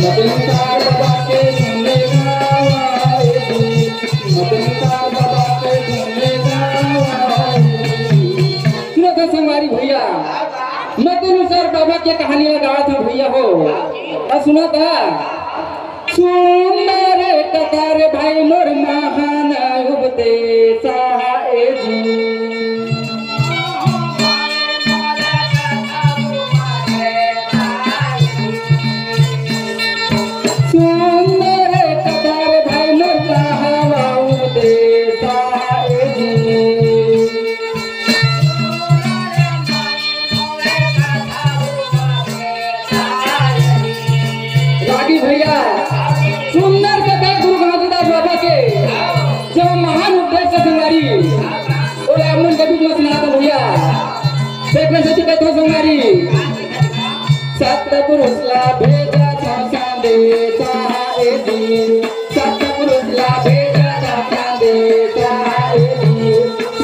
मदनकार बाबा के सुनने गावाएगी, मदनकार बाबा के सुनने गावाएगी। सुना था संगवारी भैया, मदनकार बाबा की कहानी गाया था भैया हो। सुना था सुंदर कतार भाई मोर महान उपदेश है जी। सुंदर कतार भाई मोर कहावा उपदेश है जी। रागी भैया सुंदर कथा गुरु घासीदास बाबा के जब महान उपदेश का संगारी और अमन के बीच में सुनाता भैया देखने से कहते हो संगारी सतपुरुष ला भेजा था संदेश है जी, सतपुरुष ला भेजा था संदेश है जी,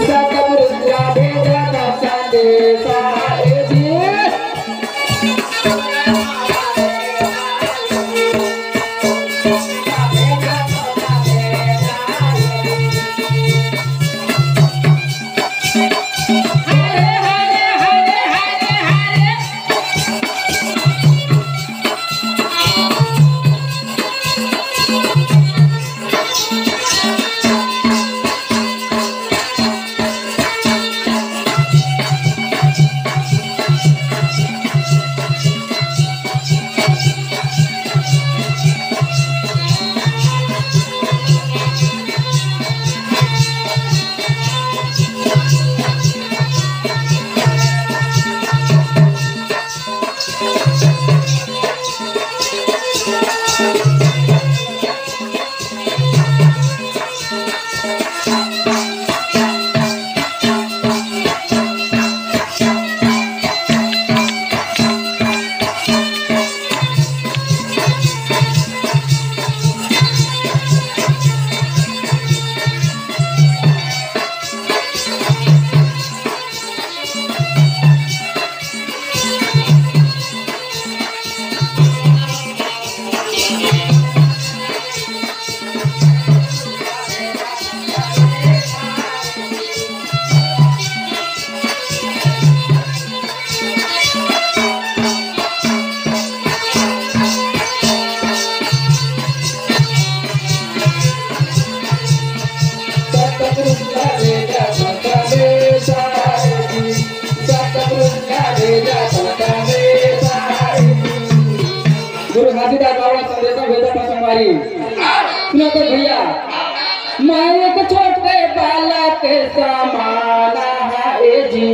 सतपुरुष ला भेजा था संदेश है जी। गुरु घासीदास बाबा संदेशा भेजा था संगवारी। सुना तो भैया मैं एक छोटे बालक समान है जी,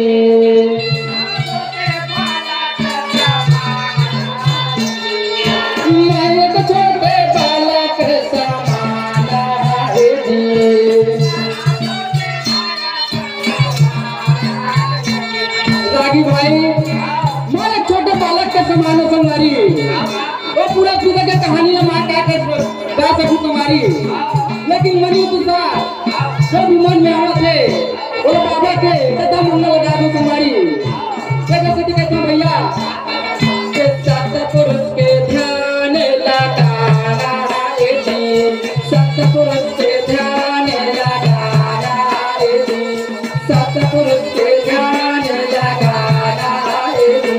मैं एक छोटे बालक समान है जी। रागी भाई मैं एक छोटे बालक के समान है संगवारी। वो पूरा पूरा के कहानी माँ क्या गा सकूं तुम्हारी, लेकिन मनी तुझा जो भी मन में आवा थे वो बाबा के कथा मंगल लगा दो तुम्हारी। कैसे कहते भैया सतपुरुष के ध्यान लगाना है जी, सतपुरुष के ध्यान लगाना है जी, सतपुरुष के ध्यान लगाना है जी।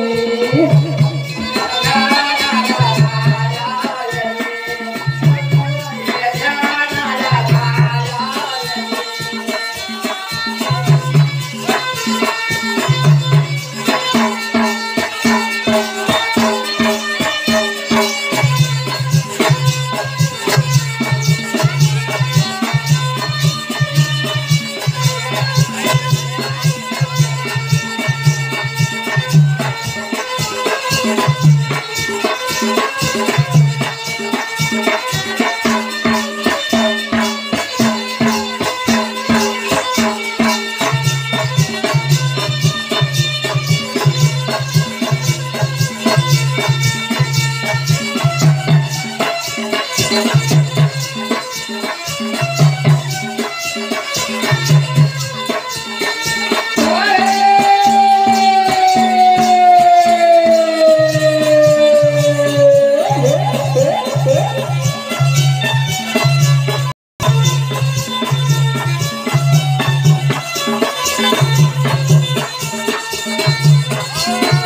हाँ